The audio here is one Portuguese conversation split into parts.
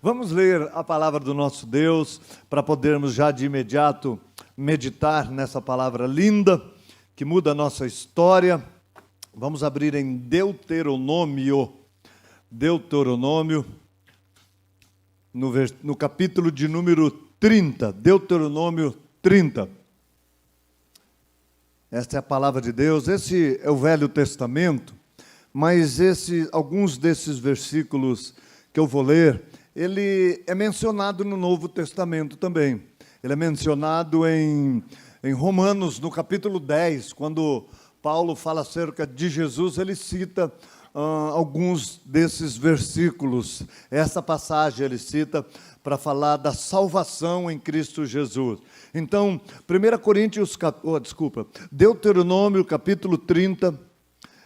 Vamos ler a palavra do nosso Deus para podermos já de imediato meditar nessa palavra linda que muda a nossa história. Vamos abrir em Deuteronômio, no capítulo de número 30, Deuteronômio 30. Esta é a palavra de Deus. Esse é o Velho Testamento, mas alguns desses versículos que eu vou ler, ele é mencionado no Novo Testamento também. Ele é mencionado em Romanos, no capítulo 10, quando Paulo fala acerca de Jesus, ele cita alguns desses versículos. Essa passagem ele cita para falar da salvação em Cristo Jesus. Então, Deuteronômio capítulo 30,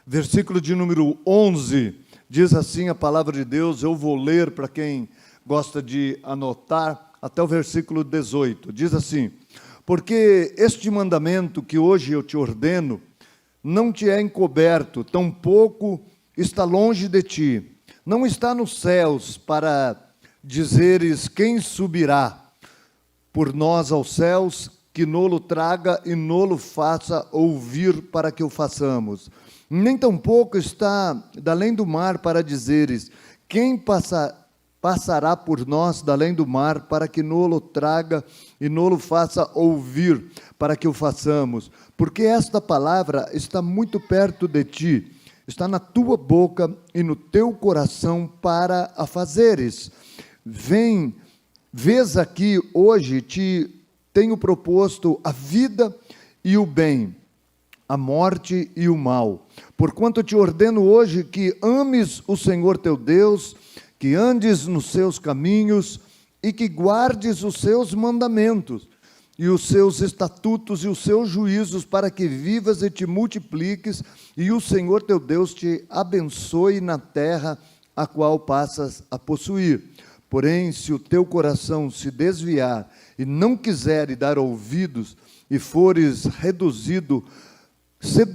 versículo de número 11, diz assim a palavra de Deus. Eu vou ler para quem gosta de anotar, até o versículo 18. Diz assim: porque este mandamento que hoje eu te ordeno, não te é encoberto, tampouco está longe de ti, não está nos céus, para dizeres quem subirá por nós aos céus, que nolo traga e nolo faça ouvir para que o façamos. Nem tampouco está da além do mar, para dizeres quem passará por nós da além do mar, para que nolo traga e nolo faça ouvir para que o façamos. Porque esta palavra está muito perto de ti, está na tua boca e no teu coração para a fazeres. Vês aqui hoje, te tenho proposto a vida e o bem, a morte e o mal. Porquanto te ordeno hoje que ames o Senhor teu Deus, que andes nos seus caminhos e que guardes os seus mandamentos e os seus estatutos e os seus juízos, para que vivas e te multipliques, e o Senhor teu Deus te abençoe na terra a qual passas a possuir. Porém, se o teu coração se desviar e não quiser dar ouvidos, e fores seduzidos, se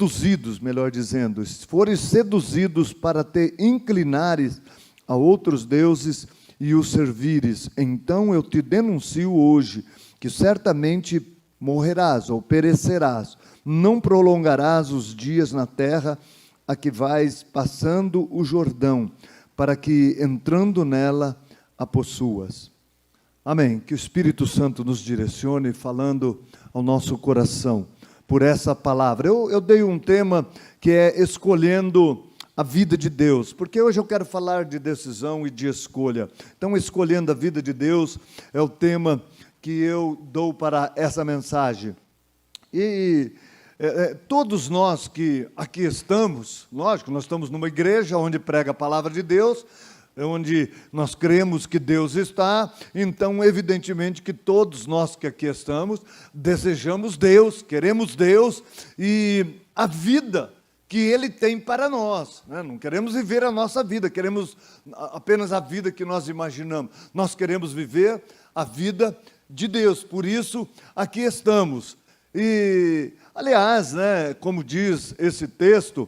fores seduzidos para te inclinares a outros deuses e os servires, então eu te denuncio hoje, que certamente morrerás ou perecerás, não prolongarás os dias na terra a que vais passando o Jordão, para que entrando nela a possuas. Amém. Que o Espírito Santo nos direcione, falando ao nosso coração por essa palavra. Eu dei um tema que é escolhendo a vida de Deus, porque hoje eu quero falar de decisão e de escolha. Então, escolhendo a vida de Deus é o tema que eu dou para essa mensagem. E todos nós que aqui estamos, lógico, nós estamos numa igreja onde prega a palavra de Deus, onde nós cremos que Deus está, então evidentemente que todos nós que aqui estamos desejamos Deus, queremos Deus e a vida que Ele tem para nós, né? Não queremos viver a nossa vida, queremos apenas a vida que nós imaginamos, nós queremos viver a vida de Deus, por isso aqui estamos. E, aliás, né, como diz esse texto,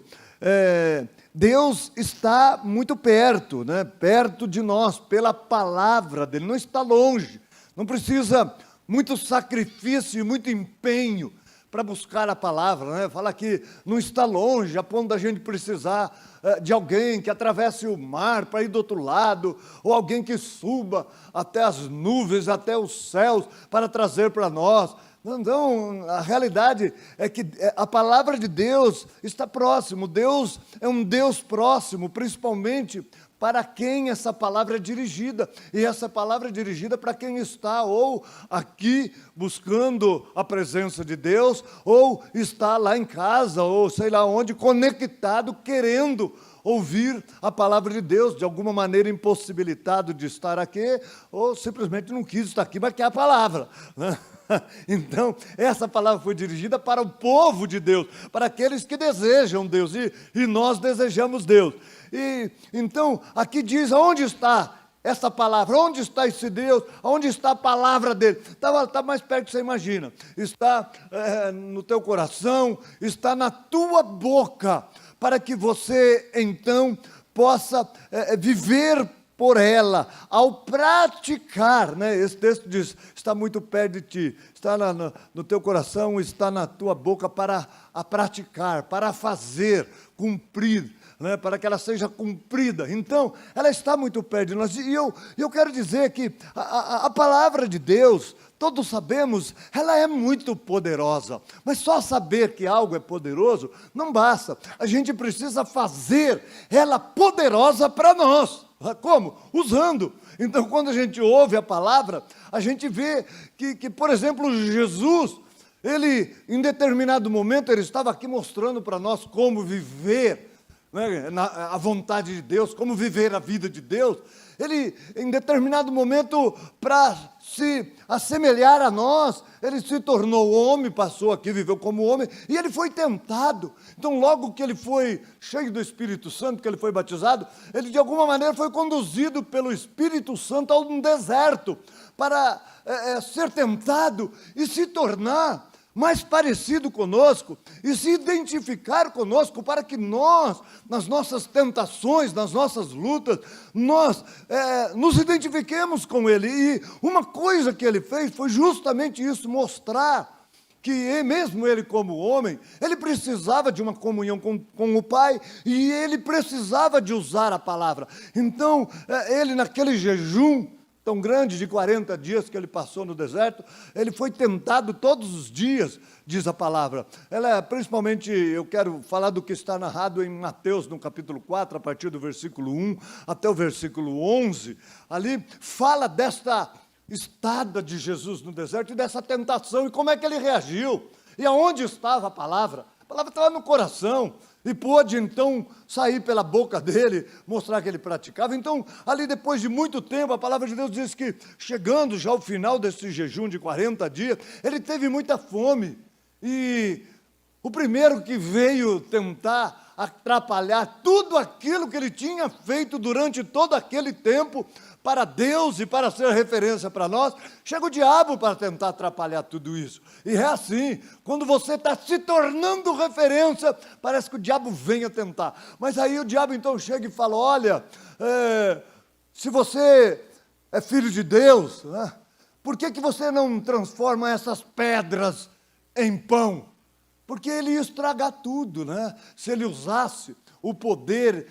Deus está muito perto, né, perto de nós, pela palavra dEle, não está longe, não precisa muito sacrifício e muito empenho para buscar a palavra, né? Fala que não está longe, a ponto da gente precisar de alguém que atravesse o mar para ir do outro lado, ou alguém que suba até as nuvens, até os céus, para trazer para nós. Não, a realidade é que a palavra de Deus está próximo. Deus é um Deus próximo, principalmente para quem essa palavra é dirigida. E essa palavra é dirigida para quem está ou aqui buscando a presença de Deus, ou está lá em casa, ou sei lá onde, conectado, querendo ouvir a palavra de Deus, de alguma maneira impossibilitado de estar aqui, ou simplesmente não quis estar aqui, mas quer a palavra, né? Então, essa palavra foi dirigida para o povo de Deus, para aqueles que desejam Deus, e nós desejamos Deus. E então, aqui diz, onde está essa palavra? Onde está esse Deus? Onde está a palavra dele? Está mais perto que você imagina. Está no teu coração, está na tua boca, para que você, então, possa viver por ela, ao praticar, né? Esse texto diz, está muito perto de ti, está no teu coração, está na tua boca para a praticar, para fazer, cumprir, né? Para que ela seja cumprida. Então, ela está muito perto de nós. E eu quero dizer que a palavra de Deus, todos sabemos, ela é muito poderosa, mas só saber que algo é poderoso não basta, a gente precisa fazer ela poderosa para nós. Como? Usando. Então, quando a gente ouve a palavra, a gente vê que, por exemplo, Jesus, ele, em determinado momento, ele estava aqui mostrando para nós como viver, né, a vontade de Deus, como viver a vida de Deus. Ele, em determinado momento, para se assemelhar a nós, ele se tornou homem, passou aqui, viveu como homem, e ele foi tentado. Então, logo que ele foi cheio do Espírito Santo, que ele foi batizado, ele de alguma maneira foi conduzido pelo Espírito Santo a um deserto, para ser tentado e se tornar mais parecido conosco e se identificar conosco, para que nós, nas nossas tentações, nas nossas lutas, nós nos identifiquemos com Ele. E uma coisa que Ele fez foi justamente isso, mostrar que mesmo Ele como homem, Ele precisava de uma comunhão com o Pai, e Ele precisava de usar a palavra. Então, Ele naquele jejum tão grande de 40 dias que ele passou no deserto, ele foi tentado todos os dias, diz a palavra. Principalmente, eu quero falar do que está narrado em Mateus, no capítulo 4, a partir do versículo 1 até o versículo 11. Ali fala desta estada de Jesus no deserto e dessa tentação, e como é que ele reagiu, e aonde estava a palavra. A palavra estava no coração, e pôde então sair pela boca dele, mostrar que ele praticava. Então, ali depois de muito tempo, a palavra de Deus diz que, chegando já ao final desse jejum de 40 dias, ele teve muita fome. E o primeiro que veio tentar atrapalhar tudo aquilo que ele tinha feito durante todo aquele tempo para Deus e para ser referência para nós, chega o diabo para tentar atrapalhar tudo isso. E é assim, quando você está se tornando referência, parece que o diabo vem a tentar. Mas aí o diabo então chega e fala, olha, se você é filho de Deus, né, por que você não transforma essas pedras em pão? Porque ele ia estragar tudo, né? Se ele usasse o poder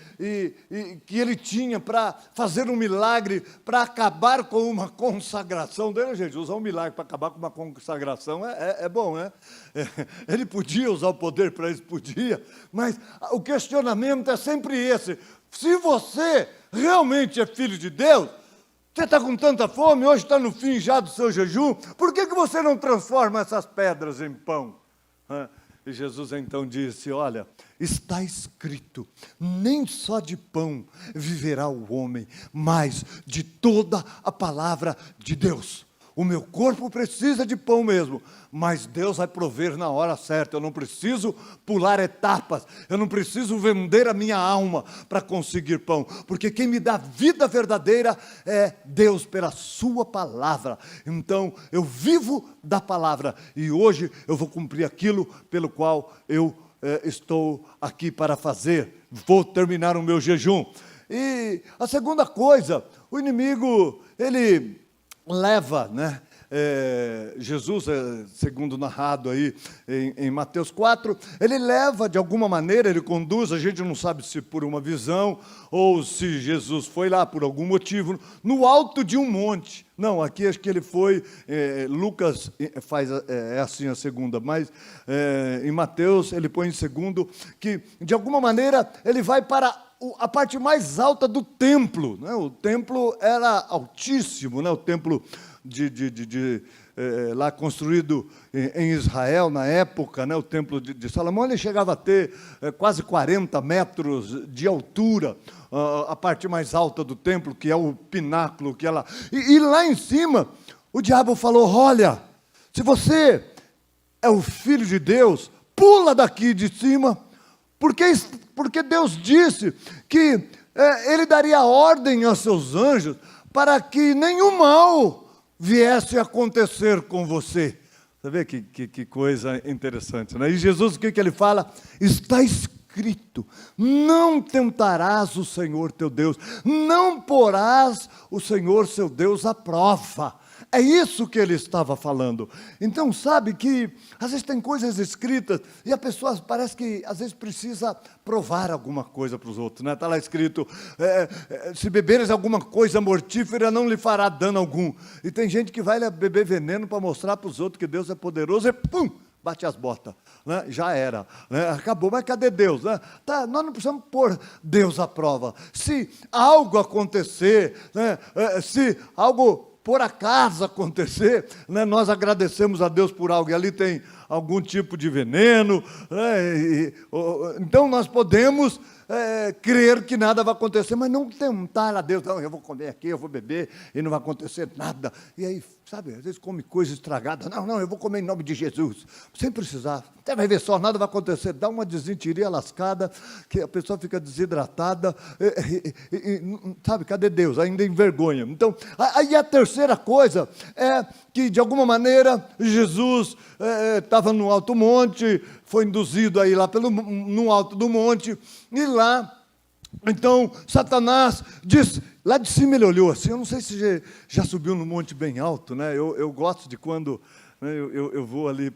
que ele tinha para fazer um milagre, para acabar com uma consagração dele. Gente, usar um milagre para acabar com uma consagração é bom, né? Ele podia usar o poder para isso, podia, mas o questionamento é sempre esse: se você realmente é filho de Deus, você está com tanta fome, hoje está no fim já do seu jejum, por que você não transforma essas pedras em pão? E Jesus então disse, olha, está escrito, nem só de pão viverá o homem, mas de toda a palavra de Deus. O meu corpo precisa de pão mesmo, mas Deus vai prover na hora certa. Eu não preciso pular etapas, eu não preciso vender a minha alma para conseguir pão, porque quem me dá vida verdadeira é Deus pela sua palavra. Então eu vivo da palavra, e hoje eu vou cumprir aquilo pelo qual eu estou aqui para fazer. Vou terminar o meu jejum. E a segunda coisa, o inimigo, ele leva, né? Jesus, segundo narrado aí em Mateus 4, ele leva de alguma maneira, ele conduz, a gente não sabe se por uma visão ou se Jesus foi lá por algum motivo, no alto de um monte. Não, aqui acho que ele foi, Lucas faz assim a segunda, mas em Mateus ele põe em segundo, que de alguma maneira ele vai para a parte mais alta do templo, né? O templo era altíssimo, né? O templo lá construído em Israel na época, né? O templo de Salomão, ele chegava a ter quase 40 metros de altura, a parte mais alta do templo, que é o pináculo, que é lá. E lá em cima, o diabo falou, olha, se você é o filho de Deus, pula daqui de cima, porque Deus disse que Ele daria ordem aos seus anjos para que nenhum mal viesse a acontecer com você. Você vê que coisa interessante, né? E Jesus, o que ele fala? Está escrito. escrito: não tentarás o Senhor teu Deus, não porás o Senhor seu Deus à prova. É isso que ele estava falando. Então, sabe que às vezes tem coisas escritas e a pessoa parece que às vezes precisa provar alguma coisa para os outros, né? Está lá escrito: se beberes alguma coisa mortífera, não lhe fará dano algum. E tem gente que vai beber veneno para mostrar para os outros que Deus é poderoso e pum, bate as botas, né? Já era, né? Acabou, mas cadê Deus, né? Nós não precisamos pôr Deus à prova. Se algo acontecer, né? Se algo por acaso acontecer, né, nós agradecemos a Deus por algo, e ali tem algum tipo de veneno, né, então nós podemos crer que nada vai acontecer, mas não tentar a Deus. Não, eu vou comer aqui, eu vou beber, e não vai acontecer nada. E aí, sabe, às vezes come coisa estragada. Não, eu vou comer em nome de Jesus, sem precisar. Até vai ver só, nada vai acontecer. Dá uma desinteria lascada, que a pessoa fica desidratada, sabe, cadê Deus? Ainda envergonha. Então, aí a terceira coisa é que, de alguma maneira, Jesus estava no alto monte, foi induzido aí lá no alto do monte, e lá, então, Satanás disse, lá de cima ele olhou assim, eu não sei se já subiu no monte bem alto, né? Eu gosto de quando, né, eu vou ali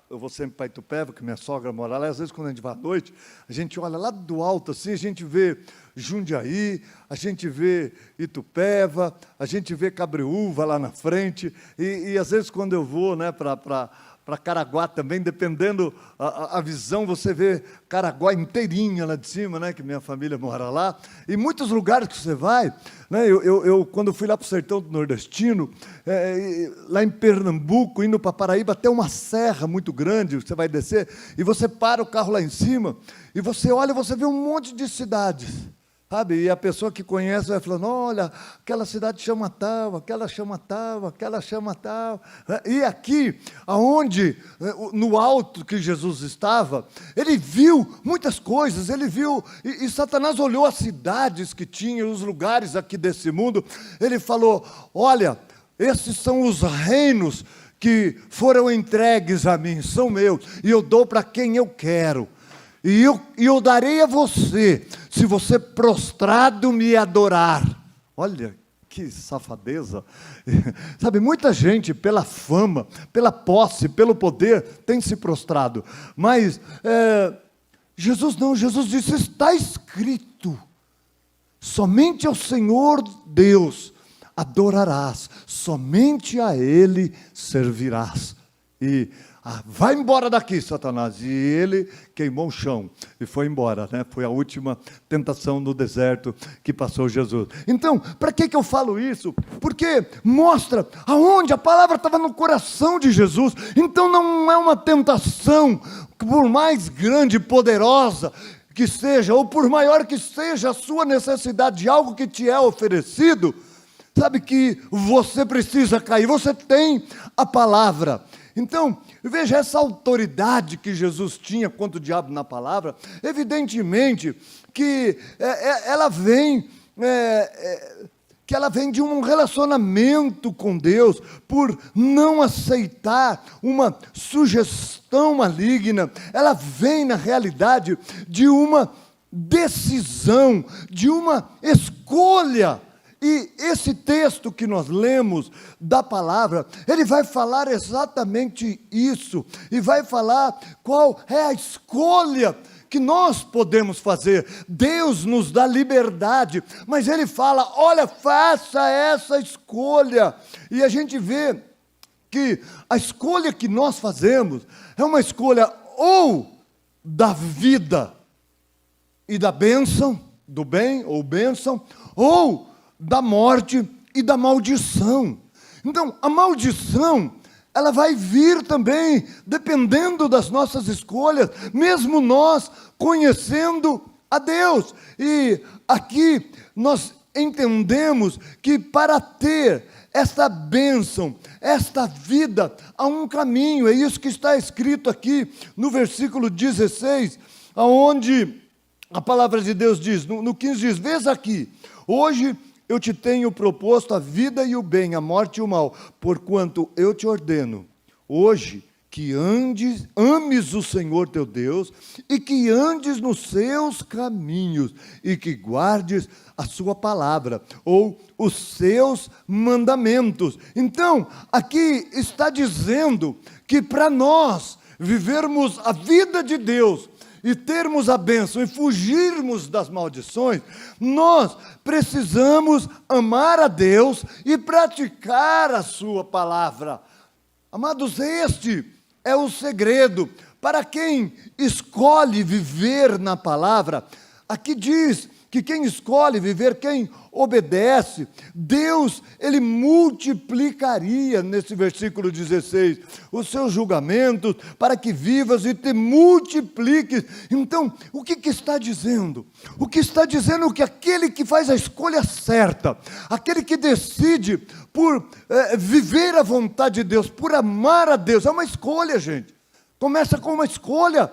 eu vou sempre para Itupeva, que minha sogra mora lá, e às vezes quando a gente vai à noite, a gente olha lá do alto assim, a gente vê Jundiaí, a gente vê Itupeva, a gente vê Cabreúva lá na frente, e às vezes quando eu vou, né, para Caraguá também, dependendo a visão, você vê Caraguá inteirinha lá de cima, né, que minha família mora lá, e muitos lugares que você vai, né, eu quando fui lá para o sertão do nordestino, lá em Pernambuco, indo para Paraíba, tem uma serra muito grande, você vai descer, e você para o carro lá em cima, e você olha, você vê um monte de cidades, sabe, e a pessoa que conhece vai falando, olha, aquela cidade chama tal, aquela chama tal, aquela chama tal. E aqui, aonde, no alto que Jesus estava, ele viu muitas coisas, ele viu, e Satanás olhou as cidades que tinha, os lugares aqui desse mundo, ele falou, olha, esses são os reinos que foram entregues a mim, são meus, e eu dou para quem eu quero. E eu darei a você, se você prostrado me adorar. Olha, que safadeza. Sabe, muita gente, pela fama, pela posse, pelo poder, tem se prostrado. Mas Jesus não, Jesus disse, está escrito, somente ao Senhor Deus adorarás, somente a Ele servirás. E vai embora daqui, Satanás. E ele queimou o chão e foi embora, né? Foi a última tentação no deserto que passou Jesus. Então, para que eu falo isso? Porque mostra aonde a palavra estava no coração de Jesus. Então não é uma tentação, por mais grande e poderosa que seja, ou por maior que seja a sua necessidade de algo que te é oferecido, sabe que você precisa cair, você tem a palavra. Então, veja essa autoridade que Jesus tinha contra o diabo na palavra, evidentemente que ela vem de um relacionamento com Deus, por não aceitar uma sugestão maligna, ela vem na realidade de uma decisão, de uma escolha. E esse texto que nós lemos da palavra, ele vai falar exatamente isso, e vai falar qual é a escolha que nós podemos fazer. Deus nos dá liberdade, mas Ele fala, olha, faça essa escolha, e a gente vê que a escolha que nós fazemos, é uma escolha ou da vida, e da bênção, do bem ou bênção, ou da morte e da maldição. Então, a maldição, ela vai vir também, dependendo das nossas escolhas, mesmo nós conhecendo a Deus. E aqui nós entendemos que para ter esta bênção, esta vida, há um caminho, é isso que está escrito aqui no versículo 16, onde a palavra de Deus diz, no 15 diz, vês aqui, hoje eu te tenho proposto a vida e o bem, a morte e o mal, porquanto eu te ordeno, hoje, que ames o Senhor teu Deus, e que andes nos seus caminhos, e que guardes a sua palavra, ou os seus mandamentos. Então, aqui está dizendo que para nós vivermos a vida de Deus, e termos a bênção, e fugirmos das maldições, nós precisamos amar a Deus, e praticar a sua palavra. Amados, este é o segredo para quem escolhe viver na palavra. Aqui diz que quem escolhe viver, quem obedece, Deus, Ele multiplicaria, nesse versículo 16, os seus julgamentos, para que vivas e te multipliques. Então, o que está dizendo? O que está dizendo é que aquele que faz a escolha certa, aquele que decide por viver a vontade de Deus, por amar a Deus, é uma escolha, gente. Começa com uma escolha.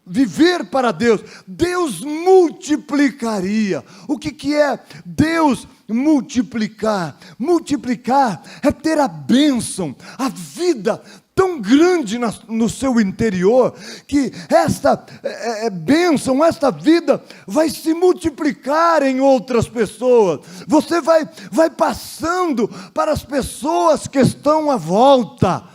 Viver para Deus, Deus multiplicaria. O que é Deus multiplicar? Multiplicar é ter a bênção, a vida tão grande no seu interior, que esta bênção, esta vida vai se multiplicar em outras pessoas. Você vai passando para as pessoas que estão à volta.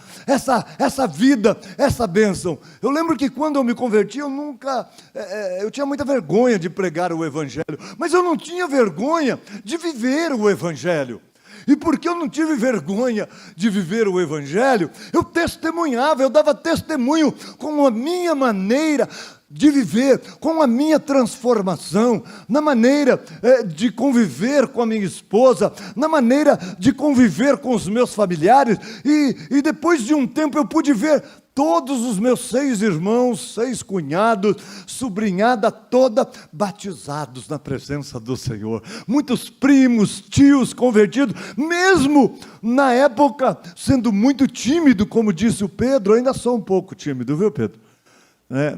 Essa vida, essa bênção. Eu lembro que quando eu me converti, eu tinha muita vergonha de pregar o Evangelho, mas eu não tinha vergonha de viver o Evangelho. E porque eu não tive vergonha de viver o Evangelho, eu testemunhava, eu dava testemunho com a minha maneira de viver, com a minha transformação, na maneira de conviver com a minha esposa, na maneira de conviver com os meus familiares, e depois de um tempo eu pude ver todos os meus 6 irmãos, 6 cunhados, sobrinhada toda, batizados na presença do Senhor. Muitos primos, tios convertidos, mesmo na época sendo muito tímido, como disse o Pedro. Eu ainda sou um pouco tímido, viu, Pedro?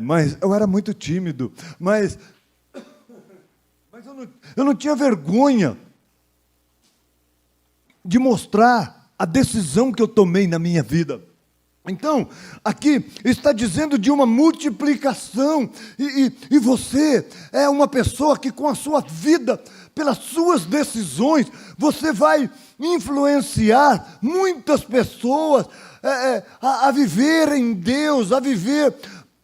Mas eu era muito tímido, mas eu não tinha vergonha de mostrar a decisão que eu tomei na minha vida. Então, aqui está dizendo de uma multiplicação, e você é uma pessoa que com a sua vida, pelas suas decisões, você vai influenciar muitas pessoas a viver em Deus, a viver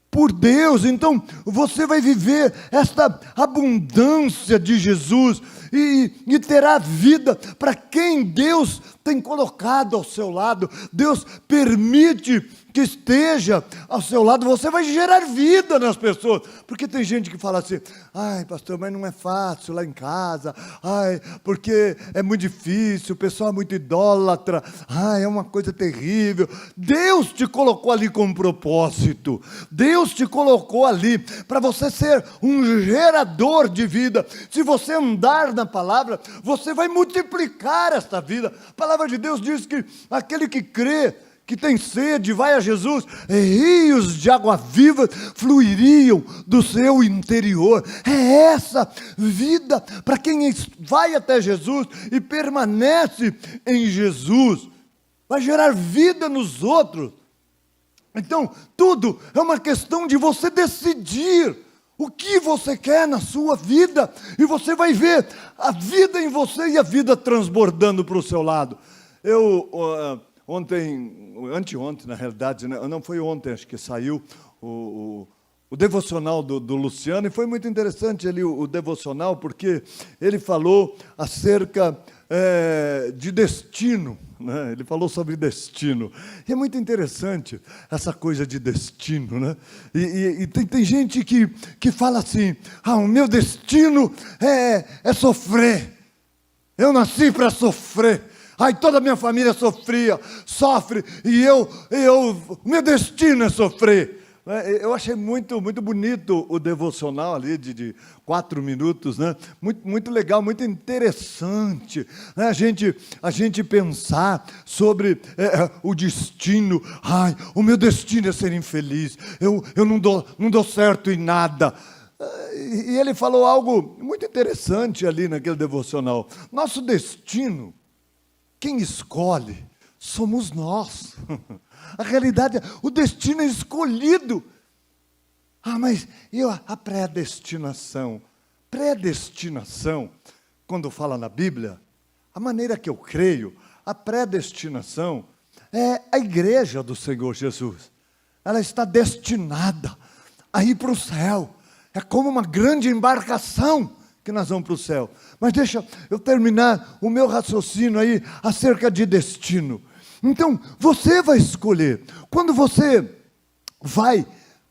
por Deus. Então você vai viver esta abundância de Jesus, e terá vida para quem Deus tem colocado ao seu lado. Deus permite que esteja ao seu lado. Você vai gerar vida nas pessoas, porque tem gente que fala assim: ai pastor, mas não é fácil lá em casa, ai, porque é muito difícil, o pessoal é muito idólatra, ai, é uma coisa terrível. Deus te colocou ali com um propósito, Deus te colocou ali para você ser um gerador de vida. Se você andar na palavra, você vai multiplicar esta vida. A palavra de Deus diz que aquele que crê, que tem sede, vai a Jesus, rios de água viva fluiriam do seu interior. É essa vida para quem vai até Jesus e permanece em Jesus. Vai gerar vida nos outros. Então, tudo é uma questão de você decidir o que você quer na sua vida, e você vai ver a vida em você e a vida transbordando para o seu lado. Anteontem, na realidade, né? Não foi ontem, acho que saiu o devocional do Luciano, e foi muito interessante ali o devocional, porque ele falou acerca de destino, né? Ele falou sobre destino, e é muito interessante essa coisa de destino, né? E tem gente que fala assim: o meu destino é sofrer, eu nasci para sofrer. Ai, toda a minha família sofre, e meu destino é sofrer. Eu achei muito, muito bonito o devocional ali de 4 minutos, né? Muito, muito legal, muito interessante, né? A gente pensar sobre o destino. Ai, o meu destino é ser infeliz, eu não dou certo em nada. E ele falou algo muito interessante ali naquele devocional. Nosso destino, quem escolhe somos nós. A realidade é, o destino é escolhido. Mas a predestinação? Predestinação, quando fala na Bíblia, a maneira que eu creio, a predestinação é a igreja do Senhor Jesus. Ela está destinada a ir para o céu. É como uma grande embarcação que nós vamos para o céu. Mas deixa eu terminar o meu raciocínio aí acerca de destino. Então, você vai escolher. Quando você vai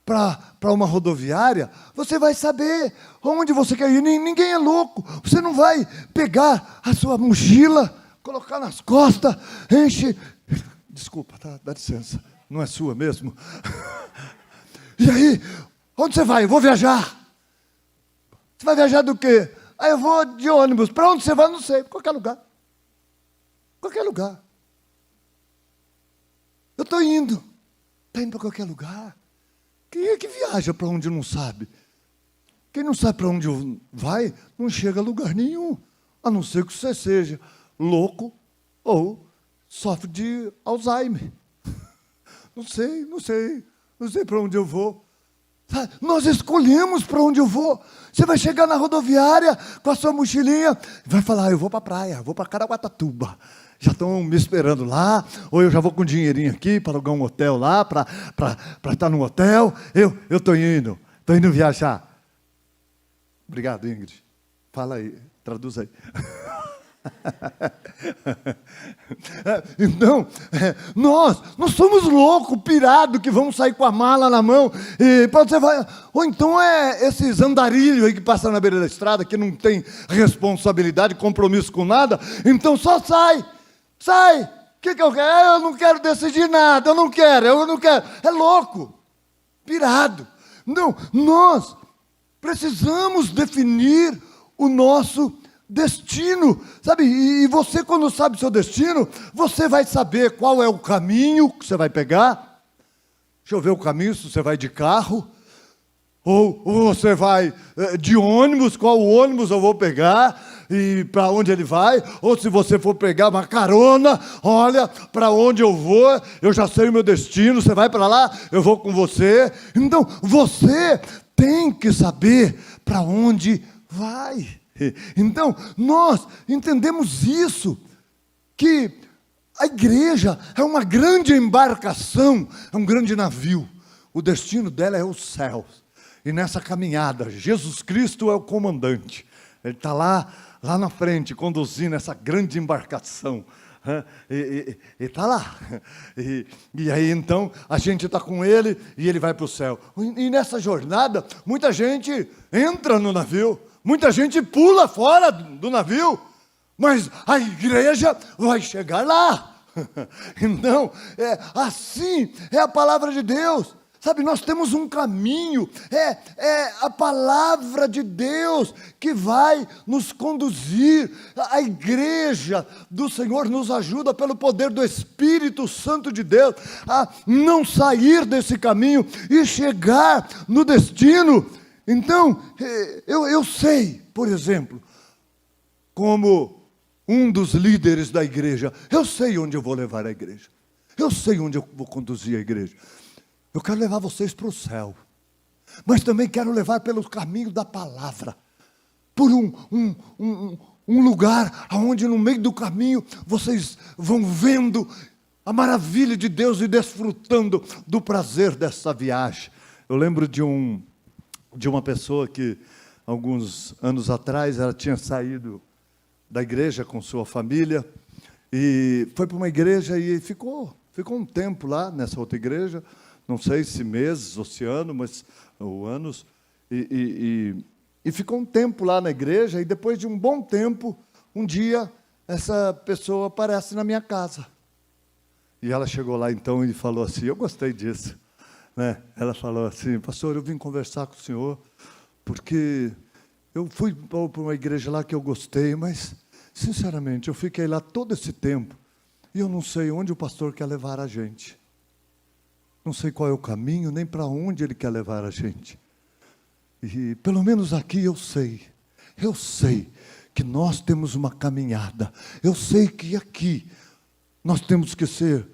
para uma rodoviária, você vai saber onde você quer ir. Ninguém é louco. Você não vai pegar a sua mochila, colocar nas costas, enche... Desculpa, tá? Dá licença. Não é sua mesmo? E aí, onde você vai? Eu vou viajar. Você vai viajar do quê? Eu vou de ônibus. Para onde você vai? Não sei. Qualquer lugar. Qualquer lugar. Eu estou indo. Está indo para qualquer lugar. Quem é que viaja para onde não sabe? Quem não sabe para onde vai, não chega a lugar nenhum. A não ser que você seja louco ou sofre de Alzheimer. Não sei para onde eu vou. Nós escolhemos para onde eu vou. Você vai chegar na rodoviária com a sua mochilinha e vai falar, eu vou para a praia, vou para Caraguatatuba. Já estão me esperando lá, ou eu já vou com um dinheirinho aqui para alugar um hotel lá, para estar no hotel. Eu estou indo viajar. Obrigado, Ingrid. Fala aí, traduz aí. Então, nós somos loucos, pirados, que vamos sair com a mala na mão, e você vai, ou então esses andarilhos aí que passam na beira da estrada, que não tem responsabilidade, compromisso com nada, então só sai, o que eu quero? Eu não quero decidir nada, eu não quero, é louco, pirado. Não, nós precisamos definir o nosso destino, sabe? E você, quando sabe o seu destino, você vai saber qual é o caminho que você vai pegar. Deixa eu ver o caminho, se você vai de carro, ou você vai de ônibus, qual ônibus eu vou pegar, e para onde ele vai, ou se você for pegar uma carona, olha, para onde eu vou, eu já sei o meu destino, você vai para lá, eu vou com você. Então, você tem que saber para onde vai. Então, nós entendemos isso, que a igreja é uma grande embarcação, é um grande navio. O destino dela é os céus. E nessa caminhada, Jesus Cristo é o comandante. Ele está lá na frente, conduzindo essa grande embarcação. E está lá. E aí, então, a gente está com ele e ele vai para o céu. E nessa jornada, muita gente entra no navio. Muita gente pula fora do navio, mas a igreja vai chegar lá. Então, assim é a palavra de Deus. Sabe, nós temos um caminho, é a palavra de Deus que vai nos conduzir. A igreja do Senhor nos ajuda pelo poder do Espírito Santo de Deus a não sair desse caminho e chegar no destino. Então, eu sei, por exemplo, como um dos líderes da igreja, eu sei onde eu vou levar a igreja. Eu sei onde eu vou conduzir a igreja. Eu quero levar vocês para o céu. Mas também quero levar pelo caminho da palavra. Por um lugar onde no meio do caminho vocês vão vendo a maravilha de Deus e desfrutando do prazer dessa viagem. Eu lembro de uma pessoa que, alguns anos atrás, ela tinha saído da igreja com sua família e foi para uma igreja e ficou um tempo lá nessa outra igreja, não sei se meses ou se anos, e ficou um tempo lá na igreja, e depois de um bom tempo, um dia, essa pessoa aparece na minha casa. E ela chegou lá então e falou assim, eu gostei disso. Ela falou assim, pastor, eu vim conversar com o senhor, porque eu fui para uma igreja lá que eu gostei, mas, sinceramente, eu fiquei lá todo esse tempo, e eu não sei onde o pastor quer levar a gente. Não sei qual é o caminho, nem para onde ele quer levar a gente. E, pelo menos aqui, eu sei que nós temos uma caminhada. Eu sei que aqui nós temos que ser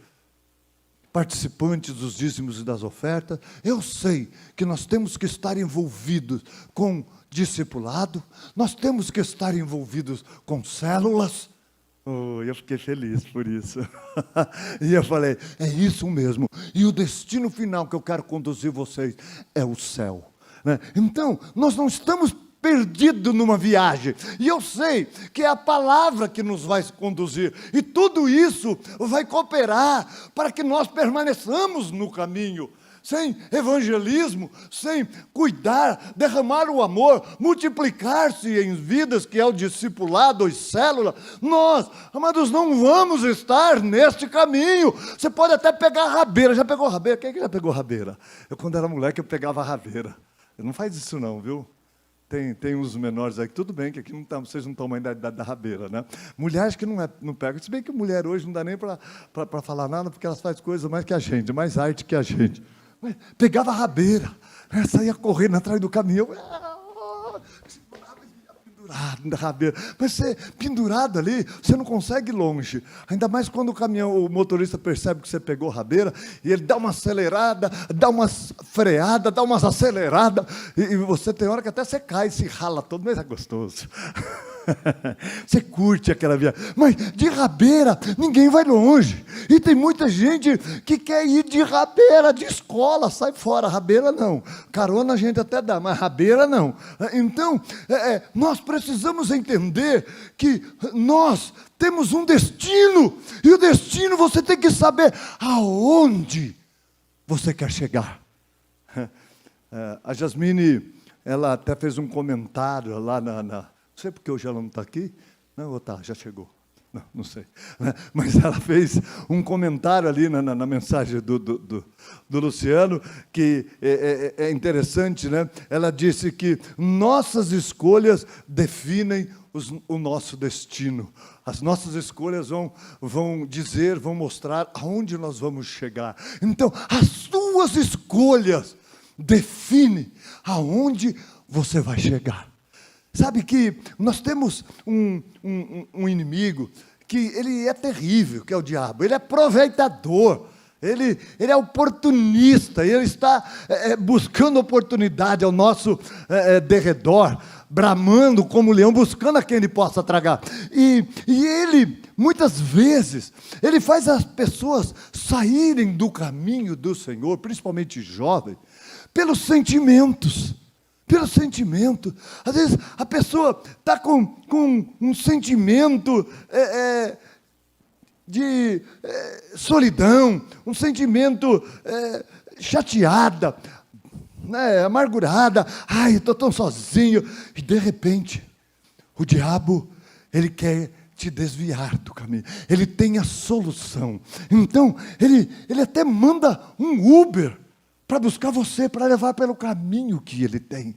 participantes dos dízimos e das ofertas. Eu sei que nós temos que estar envolvidos com discipulado, nós temos que estar envolvidos com células. Oh, eu fiquei feliz por isso. E eu falei, é isso mesmo. E o destino final que eu quero conduzir vocês é o céu, né? Então, nós não estamos perdidos numa viagem. E eu sei que é a palavra que nos vai conduzir. E tudo isso vai cooperar para que nós permaneçamos no caminho. Sem evangelismo, sem cuidar, derramar o amor, multiplicar-se em vidas, que é o discipulado, as células, nós, amados, não vamos estar neste caminho. Você pode até pegar rabeira. Já pegou rabeira? Quem é que já pegou rabeira? Eu, quando era moleque, eu pegava rabeira. Não faz isso não, viu? Tem uns menores aí, tudo bem, que aqui não vocês não estão mais da idade da rabeira, né? Mulheres que não pegam, se bem que mulher hoje não dá nem para falar nada, porque elas fazem coisas mais que a gente, mais arte que a gente. Pegava a rabeira, né? Saía correndo atrás do caminhão, pendurado na rabeira. Mas você, pendurado ali, você não consegue ir longe. Ainda mais quando o motorista percebe que você pegou a rabeira, e ele dá uma acelerada, dá uma freada, dá umas aceleradas, e você tem hora que até você cai, se rala todo, mas é gostoso. Você curte aquela viagem. Mas de rabeira, ninguém vai longe. E tem muita gente que quer ir de rabeira, de escola, sai fora. Rabeira não. Carona a gente até dá, mas rabeira não. Então, nós precisamos entender que nós temos um destino. E o destino você tem que saber aonde você quer chegar. A Jasmine, ela até fez um comentário lá não sei porque hoje ela não está aqui. Não, tá, já chegou. Não sei. Mas ela fez um comentário ali na mensagem do Luciano, que é interessante, né? Ela disse que nossas escolhas definem o nosso destino. As nossas escolhas vão dizer, vão mostrar aonde nós vamos chegar. Então, as suas escolhas definem aonde você vai chegar. Sabe que nós temos um inimigo que ele é terrível, que é o diabo. Ele é aproveitador, ele é oportunista, ele está buscando oportunidade ao nosso derredor, bramando como leão, buscando a quem ele possa tragar. E ele, muitas vezes, ele faz as pessoas saírem do caminho do Senhor, principalmente jovens, pelos sentimentos. Pelo sentimento. Às vezes a pessoa está com um sentimento de solidão, um sentimento chateada, né, amargurada. Ai, estou tão sozinho. E de repente, o diabo, ele quer te desviar do caminho. Ele tem a solução. Então, ele até manda um Uber para buscar você, para levar pelo caminho que ele tem,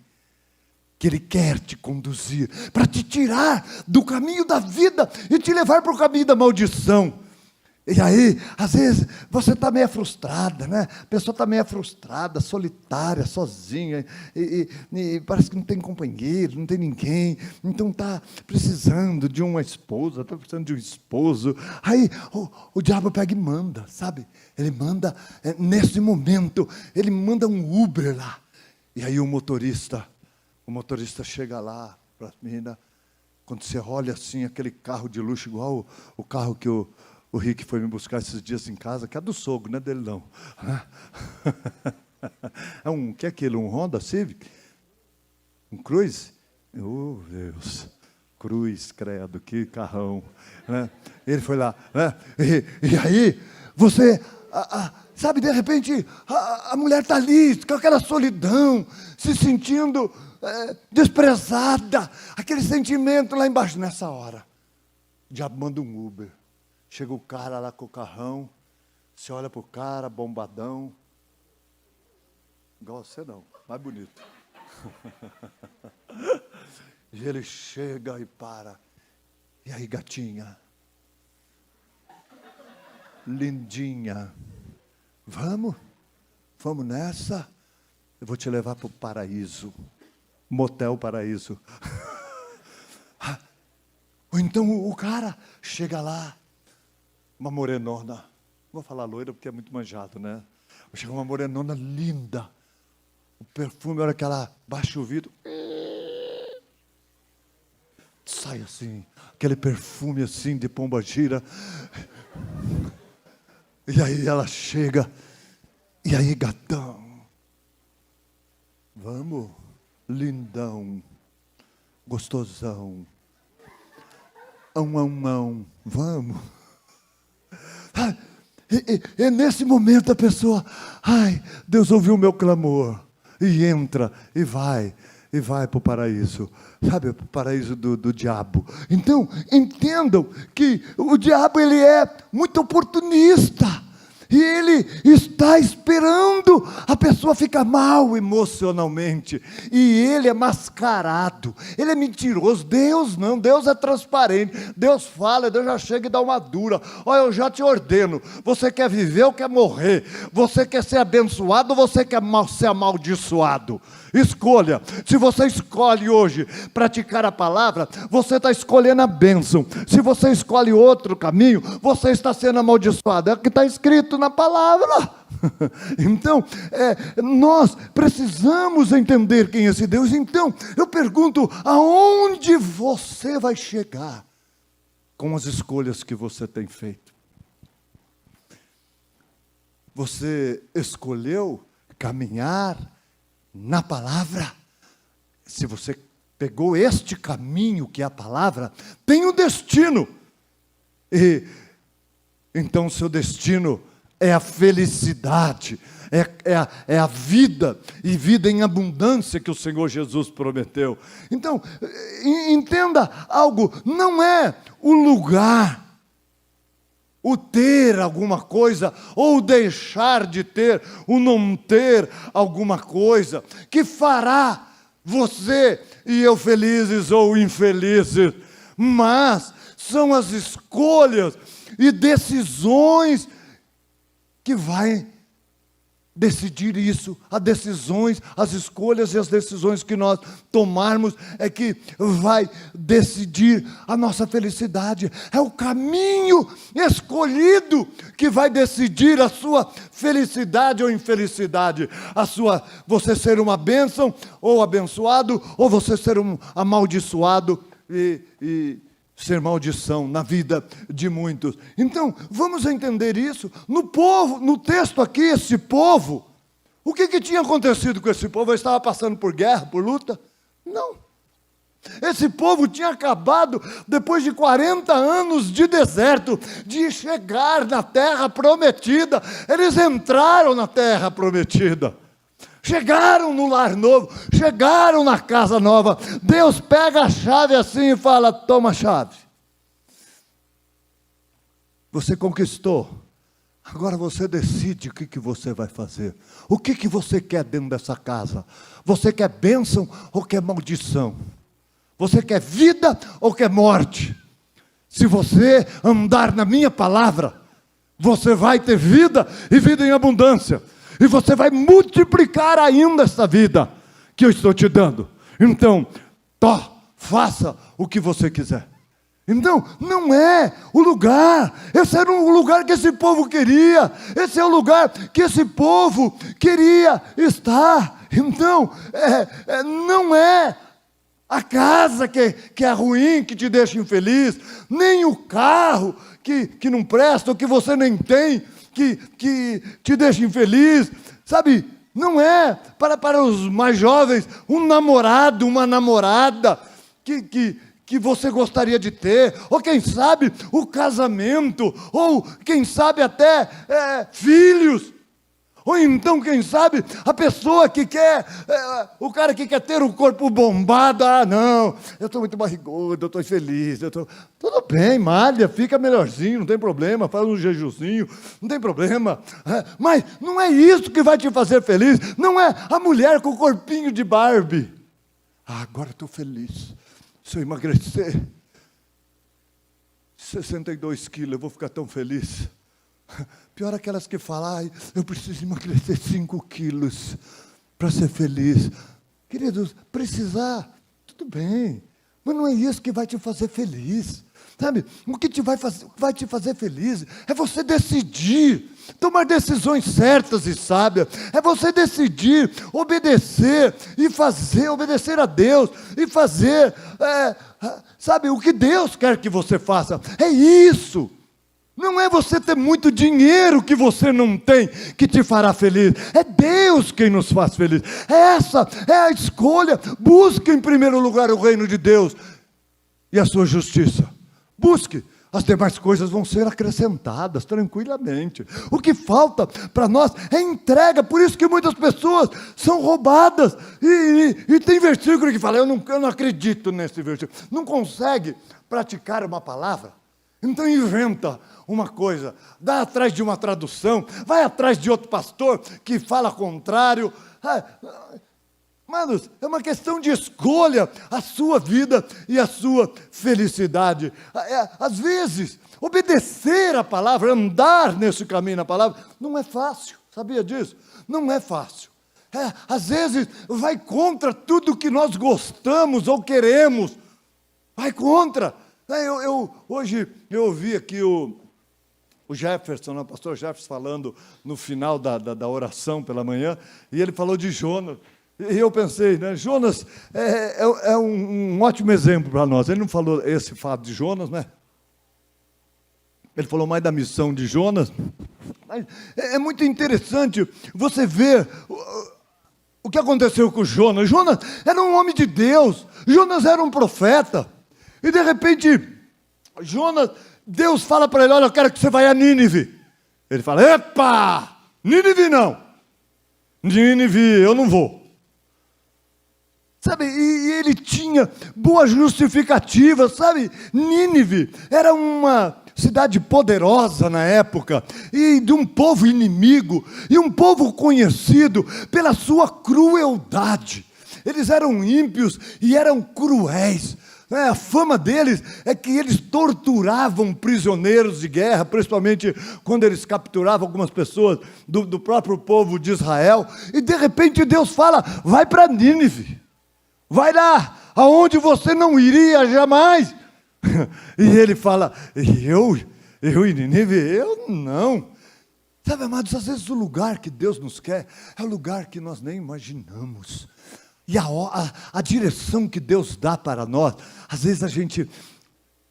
que ele quer te conduzir, para te tirar do caminho da vida e te levar para o caminho da maldição. E aí, às vezes, você está meio frustrada, né? A pessoa está meio frustrada, solitária, sozinha, e parece que não tem companheiro, não tem ninguém, então está precisando de uma esposa, está precisando de um esposo. Aí o diabo pega e manda, sabe? Ele manda, nesse momento, ele manda um Uber lá. E aí o motorista chega lá para a menina, quando você olha assim, aquele carro de luxo, igual o carro que o Rick foi me buscar esses dias em casa, que é do sogro, não é dele não. Que é aquele? Um Honda Civic? Um Cruze? Oh, Deus, Cruz, credo, que carrão. Né? Ele foi lá. Né? E aí, você, sabe, de repente, a mulher está ali, com aquela solidão, se sentindo desprezada, aquele sentimento lá embaixo. Nessa hora, o diabo manda um Uber. Chega o cara lá com o carrão, você olha para o cara, bombadão, igual você não, mais bonito. E ele chega e para. E aí, gatinha? Lindinha. Vamos nessa? Eu vou te levar para o paraíso. Motel Paraíso. Ou então o cara chega lá. uma morenona, não vou falar loira porque é muito manjado, né? Chega uma morenona linda, o perfume, a hora que ela baixa o vidro, sai assim, aquele perfume assim de pombagira, e aí ela chega, e aí gatão, vamos, lindão, gostosão, vamos. E nesse momento a pessoa, ai, Deus ouviu o meu clamor, e entra, e vai para o paraíso, sabe, para o paraíso do diabo. Então, entendam que o diabo, ele é muito oportunista, e ele está esperando a pessoa ficar mal emocionalmente, e ele é mascarado, ele é mentiroso. Deus não, Deus é transparente, Deus fala, Deus já chega e dá uma dura. Olha, eu já te ordeno, você quer viver ou quer morrer? Você quer ser abençoado ou você quer ser amaldiçoado? Escolha. Se você escolhe hoje praticar a palavra, você está escolhendo a bênção. Se você escolhe outro caminho, você está sendo amaldiçoado. É o que está escrito na palavra. Então, nós precisamos entender quem é esse Deus. Então, eu pergunto, aonde você vai chegar com as escolhas que você tem feito? Você escolheu caminhar na palavra? Se você pegou este caminho que é a palavra, tem um destino. E então seu destino é a felicidade, é a vida, e vida em abundância que o Senhor Jesus prometeu. Então, entenda algo, não é o lugar, o ter alguma coisa, ou deixar de ter, o não ter alguma coisa, que fará você e eu felizes ou infelizes, mas são as escolhas e decisões que vai decidir isso. As escolhas e as decisões que nós tomarmos é que vai decidir a nossa felicidade. É o caminho escolhido que vai decidir a sua felicidade ou infelicidade. Você ser uma bênção ou abençoado, ou você ser um amaldiçoado e ser maldição na vida de muitos. Então, vamos entender isso. No texto aqui, esse povo, o que tinha acontecido com esse povo? Ele estava passando por guerra, por luta? Não. Esse povo tinha acabado, depois de 40 anos de deserto, de chegar na terra prometida. Eles entraram na terra prometida. Chegaram no lar novo, chegaram na casa nova. Deus pega a chave assim e fala, toma a chave. Você conquistou. Agora você decide o que você vai fazer. O que você quer dentro dessa casa? Você quer bênção ou quer maldição? Você quer vida ou quer morte? Se você andar na minha palavra, você vai ter vida e vida em abundância. E você vai multiplicar ainda essa vida que eu estou te dando. Então, faça o que você quiser. Então, não é o lugar. Esse era o lugar que esse povo queria. Esse é o lugar que esse povo queria estar. Então, não é a casa que é ruim, que te deixa infeliz, nem o carro que não presta, ou que você nem tem, que te deixa infeliz, sabe? Não é para os mais jovens um namorado, uma namorada que você gostaria de ter, ou quem sabe o casamento, ou quem sabe até filhos, ou então quem sabe a pessoa que quer, o cara que quer ter o corpo bombado. Não, eu estou muito barrigudo, eu estou infeliz, tudo bem, malha, fica melhorzinho, não tem problema, faz um jejuzinho, não tem problema, mas não é isso que vai te fazer feliz, não é a mulher com o corpinho de Barbie. Agora estou feliz, se eu emagrecer 62 quilos, eu vou ficar tão feliz. Pior aquelas que falam, eu preciso emagrecer 5 quilos para ser feliz. Queridos, precisar, tudo bem, mas não é isso que vai te fazer feliz. sabe? O que vai te fazer feliz é você decidir, tomar decisões certas e sábias, é você decidir, obedecer a Deus e fazer, sabe, o que Deus quer que você faça, é isso. Não é você ter muito dinheiro que você não tem que te fará feliz. É Deus quem nos faz feliz. Essa é a escolha. Busque em primeiro lugar o reino de Deus e a sua justiça. Busque. As demais coisas vão ser acrescentadas tranquilamente. O que falta para nós é entrega. Por isso que muitas pessoas são roubadas. E tem versículo que fala, eu não acredito nesse versículo. Não consegue praticar uma palavra. Então inventa uma coisa, dá atrás de uma tradução, vai atrás de outro pastor que fala contrário. Manos, é uma questão de escolha, a sua vida e a sua felicidade. Às vezes, obedecer a palavra, andar nesse caminho na palavra, não é fácil, sabia disso? Não é fácil. Às vezes, vai contra tudo que nós gostamos ou queremos, vai contra. Hoje eu ouvi aqui o Jefferson, o pastor Jefferson, falando no final da oração pela manhã, e ele falou de Jonas. E eu pensei, né, Jonas é um ótimo exemplo para nós. Ele não falou esse fato de Jonas, né? Ele falou mais da missão de Jonas. Mas é muito interessante você ver o que aconteceu com Jonas. Jonas era um homem de Deus, Jonas era um profeta. E de repente, Jonas, Deus fala para ele, olha, eu quero que você vá a Nínive. Ele fala, epa, Nínive não. Nínive, eu não vou. Sabe, e ele tinha boa justificativa, sabe? Nínive era uma cidade poderosa na época, e de um povo inimigo, e um povo conhecido pela sua crueldade. Eles eram ímpios e eram cruéis. A fama deles é que eles torturavam prisioneiros de guerra, principalmente quando eles capturavam algumas pessoas do próprio povo de Israel. E de repente Deus fala, vai para Nínive, vai lá, aonde você não iria jamais. E ele fala, eu em Nínive? Eu não. Sabe, amados, às vezes o lugar que Deus nos quer é o lugar que nós nem imaginamos. E a direção que Deus dá para nós, às vezes a gente,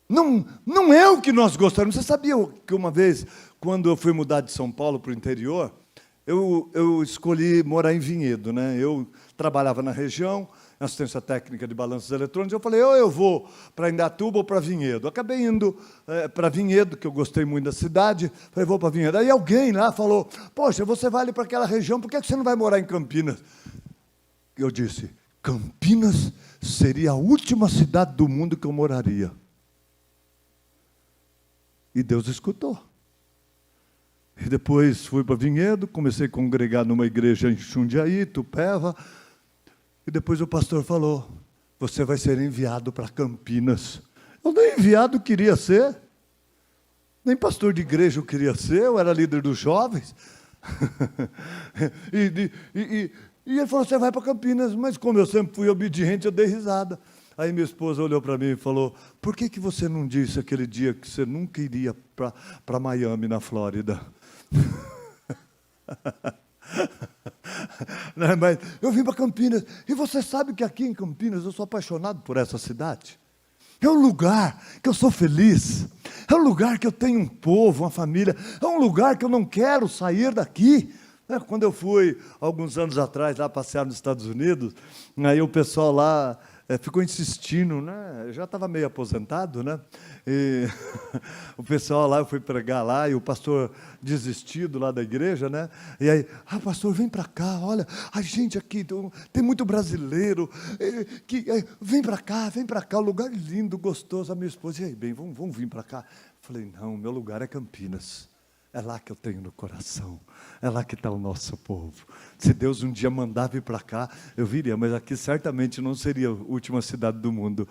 não é o que nós gostaríamos. Você sabia que uma vez, quando eu fui mudar de São Paulo para o interior, eu escolhi morar em Vinhedo, né? Eu trabalhava na região, assistência técnica de balanços eletrônicos, eu falei, ou eu vou para Indaiatuba ou para Vinhedo. Acabei indo para Vinhedo, que eu gostei muito da cidade, falei, vou para Vinhedo. Aí alguém lá falou, poxa, você vai ali para aquela região, por que você não vai morar em Campinas? Eu disse, Campinas seria a última cidade do mundo que eu moraria. E Deus escutou. E depois fui para Vinhedo, comecei a congregar numa igreja em Jundiaí, Tupéva. E depois o pastor falou, você vai ser enviado para Campinas. Eu nem enviado queria ser. Nem pastor de igreja eu queria ser, eu era líder dos jovens. E ele falou, você vai para Campinas, mas como eu sempre fui obediente, eu dei risada. Aí minha esposa olhou para mim e falou, por que você não disse aquele dia que você nunca iria para Miami, na Flórida? Não, mas eu vim para Campinas, e você sabe que aqui em Campinas eu sou apaixonado por essa cidade. É um lugar que eu sou feliz, é um lugar que eu tenho um povo, uma família, é um lugar que eu não quero sair daqui. Quando eu fui, alguns anos atrás, lá passear nos Estados Unidos, aí o pessoal lá ficou insistindo, né? Eu já estava meio aposentado, né? E o pessoal lá, eu fui pregar lá, e o pastor desistido lá da igreja, né? E aí, pastor, vem para cá, olha, a gente aqui, tem muito brasileiro, vem para cá, um lugar lindo, gostoso. A minha esposa, e aí, bem, vamos vir para cá. Eu falei, não, meu lugar é Campinas. É lá que eu tenho no coração. É lá que está o nosso povo. Se Deus um dia mandar vir para cá, eu viria, mas aqui certamente não seria a última cidade do mundo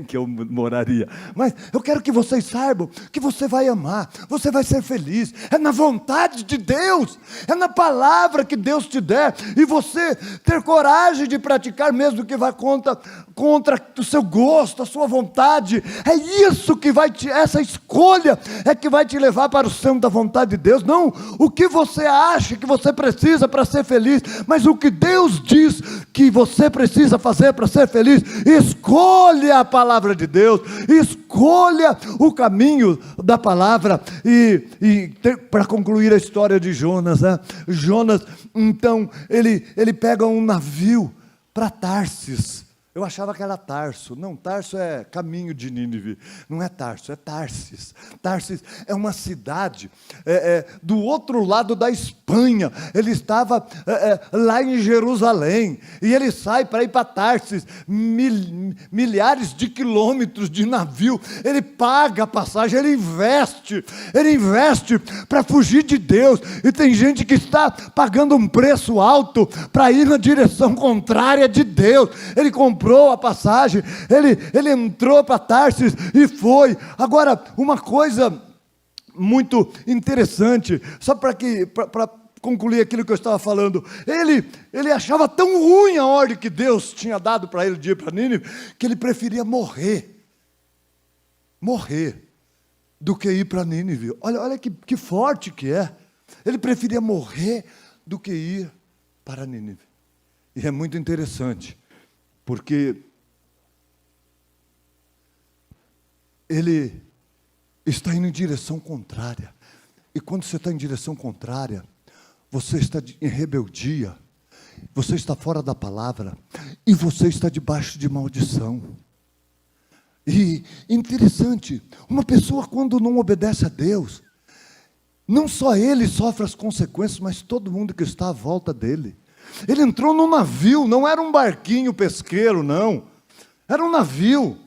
que eu moraria. Mas eu quero que vocês saibam que você vai amar, você vai ser feliz. É na vontade de Deus, é na palavra que Deus te der. E você ter coragem de praticar, mesmo que vá contra o seu gosto, a sua vontade. É isso que essa escolha é que vai te levar para o centro da vontade de Deus. Não o que você acha que você precisa para ser feliz, mas o que Deus diz que você precisa fazer para ser feliz. Escolha a palavra de Deus, escolha o caminho da palavra. Para concluir a história de Jonas, né? Jonas, então, ele pega um navio para Tarsis. Eu achava que era Tarso. Não, Tarso é caminho de Nínive. Não é Tarso, é Tarsis. Tarsis é uma cidade do outro lado da Espanha. Ele estava lá em Jerusalém. E ele sai para ir para Tarsis. Milhares de quilômetros de navio. Ele paga a passagem, ele investe para fugir de Deus. E tem gente que está pagando um preço alto para ir na direção contrária de Deus. Ele comprou a passagem, ele entrou para Tarsis e foi. Agora, uma coisa muito interessante, só para concluir aquilo que eu estava falando, ele achava tão ruim a ordem que Deus tinha dado para ele de ir para Nínive, que ele preferia morrer do que ir para Nínive. Olha que forte que é. Ele preferia morrer do que ir para Nínive. E é muito interessante, porque ele está indo em direção contrária. E quando você está em direção contrária, você está em rebeldia, você está fora da palavra, e você está debaixo de maldição. E interessante, uma pessoa quando não obedece a Deus, não só ele sofre as consequências, mas todo mundo que está à volta dele. Ele entrou num navio, não era um barquinho pesqueiro, não. Era um navio.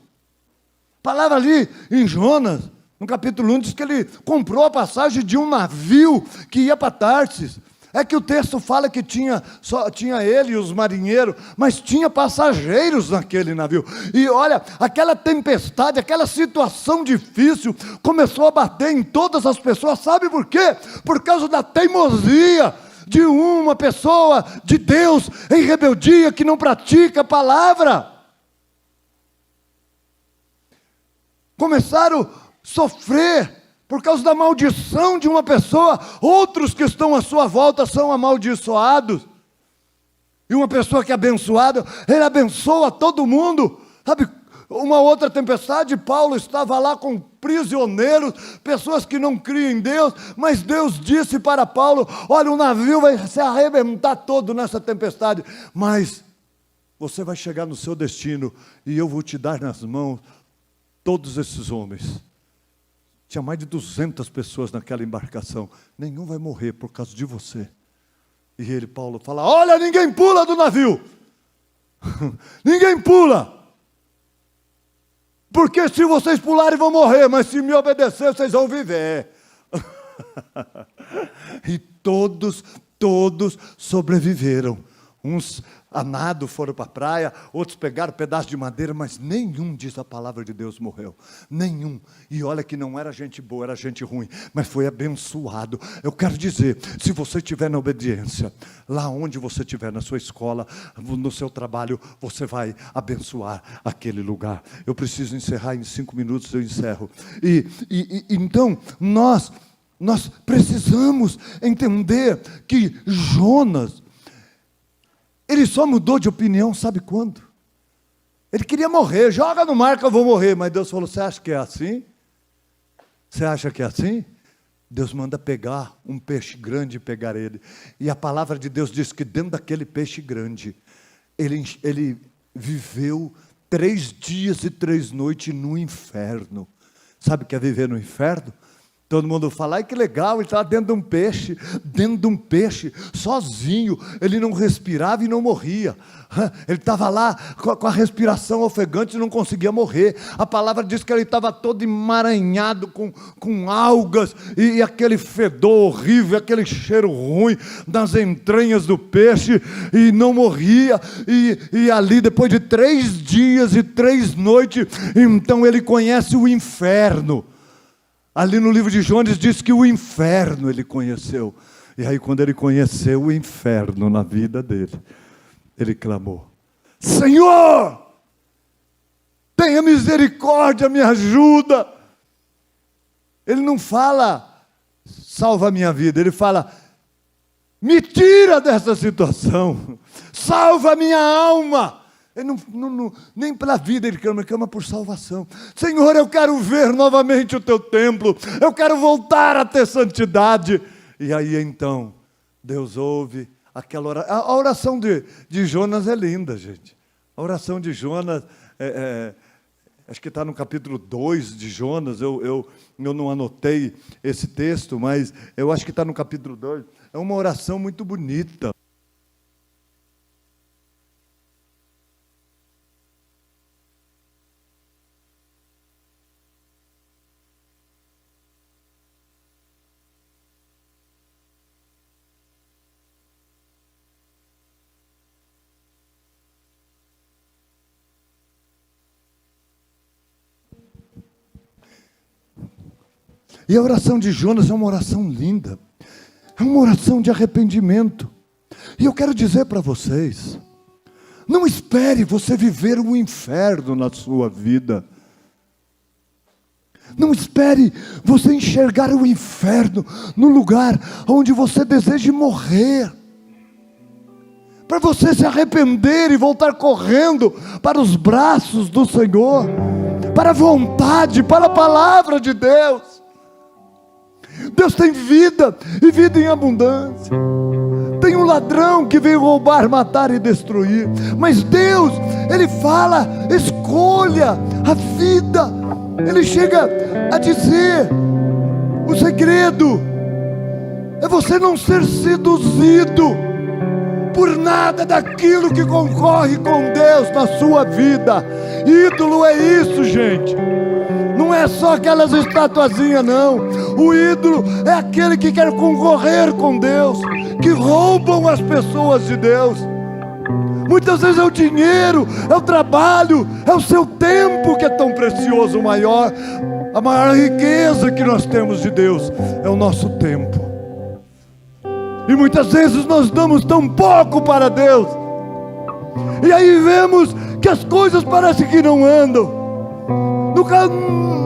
A palavra ali em Jonas, no capítulo 1, diz que ele comprou a passagem de um navio que ia para Tarsis. É que o texto fala que só tinha ele e os marinheiros, mas tinha passageiros naquele navio. E olha, aquela tempestade, aquela situação difícil, começou a bater em todas as pessoas. Sabe por quê? Por causa da teimosia de uma pessoa de Deus em rebeldia, que não pratica a palavra. Começaram a sofrer por causa da maldição de uma pessoa. Outros que estão à sua volta são amaldiçoados. E uma pessoa que é abençoada, ele abençoa todo mundo. Sabe, uma outra tempestade, Paulo estava lá com prisioneiros, pessoas que não criam em Deus, mas Deus disse para Paulo: olha, o navio vai se arrebentar todo nessa tempestade, mas você vai chegar no seu destino, e eu vou te dar nas mãos todos esses homens. Tinha mais de 200 pessoas naquela embarcação. Nenhum vai morrer por causa de você. E Paulo fala: olha, ninguém pula do navio. Ninguém pula. Porque se vocês pularem vão morrer, mas se me obedecer vocês vão viver. E todos sobreviveram. Uns a nado foram para a praia, outros pegaram um pedaço de madeira, mas nenhum, diz a palavra de Deus, morreu. Nenhum. E olha que não era gente boa, era gente ruim, mas foi abençoado. Eu quero dizer, se você estiver na obediência, lá onde você estiver, na sua escola, no seu trabalho, você vai abençoar aquele lugar. Eu preciso encerrar em 5 minutos, eu encerro. Então, nós precisamos entender que Jonas, ele só mudou de opinião, sabe quando? Ele queria morrer. Joga no mar que eu vou morrer. Mas Deus falou: você acha que é assim? Você acha que é assim? Deus manda pegar um peixe grande e pegar ele. E a palavra de Deus diz que dentro daquele peixe grande, ele viveu 3 dias e 3 noites no inferno. Sabe o que é viver no inferno? Todo mundo fala, ai que legal, ele estava dentro de um peixe, sozinho, ele não respirava e não morria. Ele estava lá com a respiração ofegante e não conseguia morrer. A palavra diz que ele estava todo emaranhado com algas e aquele fedor horrível, aquele cheiro ruim nas entranhas do peixe, e não morria. E ali, depois de 3 dias e 3 noites, então ele conhece o inferno. Ali no livro de Jonas diz que o inferno ele conheceu. E aí quando ele conheceu o inferno na vida dele, ele clamou: Senhor, tenha misericórdia, me ajuda. Ele não fala, salva a minha vida. Ele fala, me tira dessa situação. Salva a minha alma. Ele nem pela vida ele clama por salvação. Senhor, eu quero ver novamente o teu templo. Eu quero voltar a ter santidade. E aí então, Deus ouve aquela oração. A oração de Jonas é linda, gente. A oração de Jonas, acho que está no capítulo 2 de Jonas. Eu não anotei esse texto, mas eu acho que está no capítulo 2. É uma oração muito bonita. E a oração de Jonas é uma oração linda, é uma oração de arrependimento. E eu quero dizer para vocês, não espere você viver um inferno na sua vida. Não espere você enxergar o inferno no lugar onde você deseja morrer, para você se arrepender e voltar correndo para os braços do Senhor, para a vontade, para a palavra de Deus. Deus tem vida, e vida em abundância. Tem um ladrão que veio roubar, matar e destruir, mas Deus, Ele fala, escolha a vida. Ele chega a dizer, o segredo é você não ser seduzido por nada daquilo que concorre com Deus na sua vida. Ídolo é isso, gente. Não é só aquelas estatuazinhas, não. O ídolo é aquele que quer concorrer com Deus, que roubam as pessoas de Deus. Muitas vezes é o dinheiro, é o trabalho, é o seu tempo que é tão precioso. A maior riqueza que nós temos de Deus é o nosso tempo. E muitas vezes nós damos tão pouco para Deus, e aí vemos que as coisas parecem que não andam.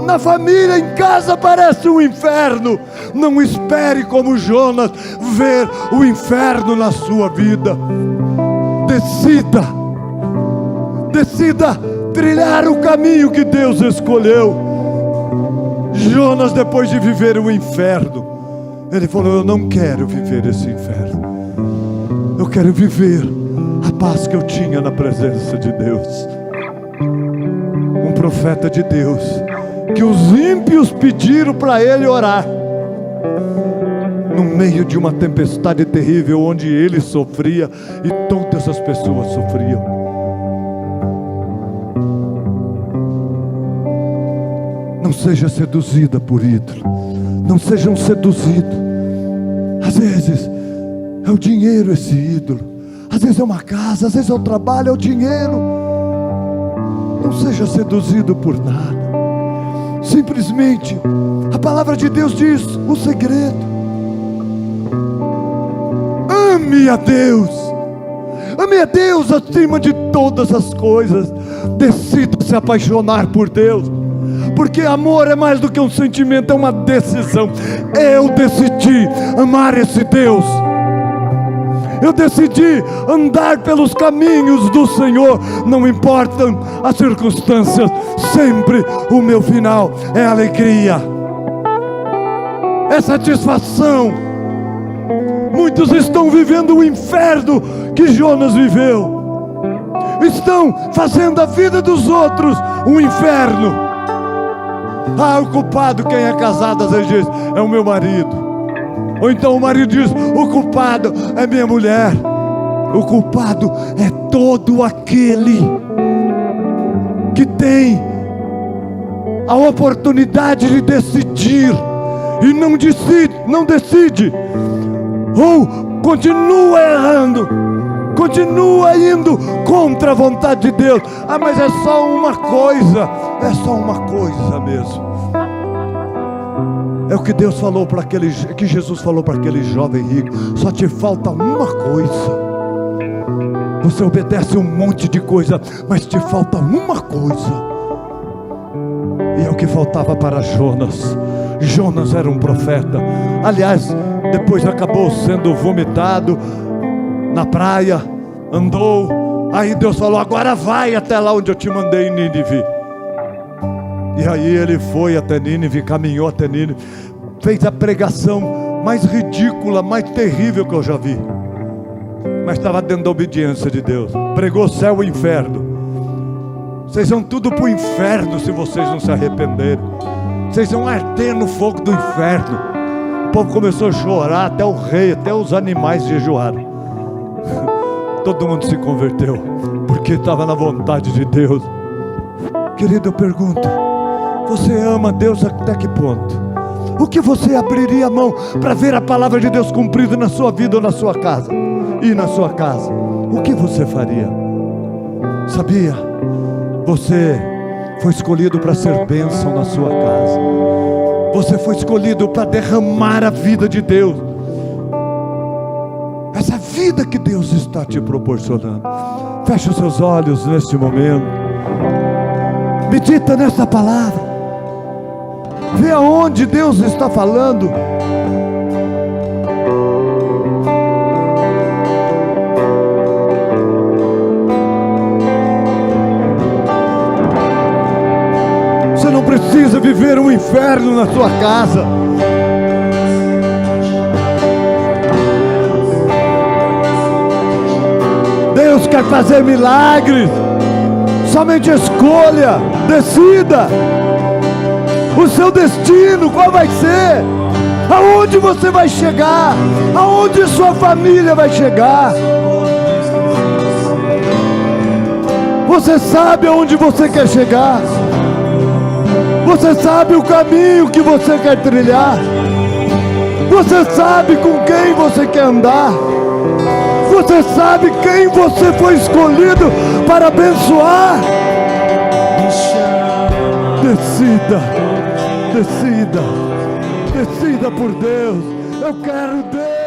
Na família, em casa, parece um inferno. Não espere como Jonas ver o inferno na sua vida. Decida trilhar o caminho que Deus escolheu. Jonas, depois de viver o inferno, ele falou, eu não quero viver esse inferno. Eu quero viver a paz que eu tinha na presença de Deus. Um profeta de Deus, que os ímpios pediram para ele orar, no meio de uma tempestade terrível, onde ele sofria e todas as pessoas sofriam. Não seja seduzida por ídolo. Não sejam seduzidos. Às vezes é o dinheiro esse ídolo, às vezes é uma casa, às vezes é o trabalho, é o dinheiro. Não seja seduzido por nada. Simplesmente a palavra de Deus diz o segredo: ame a Deus. Ame a Deus acima de todas as coisas. Decida se apaixonar por Deus, porque amor é mais do que um sentimento, é uma decisão. Eu decidi amar esse Deus. Eu decidi andar pelos caminhos do Senhor. Não importam as circunstâncias, sempre o meu final é alegria, é satisfação. Muitos estão vivendo o inferno que Jonas viveu. Estão fazendo a vida dos outros um inferno. O culpado, quem é casado, às vezes diz, é o meu marido. Ou então o marido diz, o culpado é minha mulher. O culpado é todo aquele que tem a oportunidade de decidir e não decide, ou continua errando, continua indo contra a vontade de Deus. Mas é só uma coisa mesmo. É o que Deus falou para que Jesus falou para aquele jovem rico: só te falta uma coisa. Você obedece um monte de coisa, mas te falta uma coisa. E é o que faltava para Jonas. Jonas era um profeta. Aliás, depois acabou sendo vomitado na praia, andou. Aí Deus falou: agora vai até lá onde eu te mandei, em Nínive. E aí ele foi até Nínive, caminhou até Nínive, fez a pregação mais ridícula, mais terrível que eu já vi, mas estava dentro da obediência de Deus. Pregou céu e inferno. Vocês vão tudo para o inferno se vocês não se arrependerem. Vocês vão arder no fogo do inferno. O povo começou a chorar, até o rei, até os animais jejuaram. Todo mundo se converteu, porque estava na vontade de Deus. Querido, eu pergunto: você ama Deus até que ponto? O que você abriria a mão para ver a palavra de Deus cumprida na sua vida ou na sua casa? E na sua casa, o que você faria? Sabia? Você foi escolhido para ser bênção na sua casa. Você foi escolhido para derramar a vida de Deus. Essa vida que Deus está te proporcionando. Feche os seus olhos neste momento. Medita nessa palavra. Vê aonde Deus está falando. Você não precisa viver um inferno na sua casa. Deus quer fazer milagres. Somente escolha, decida o seu destino, qual vai ser, aonde você vai chegar, aonde sua família vai chegar. Você sabe aonde você quer chegar. Você sabe o caminho que você quer trilhar. Você sabe com quem você quer andar. Você sabe quem você foi escolhido para abençoar. Decida por Deus. Eu quero Deus.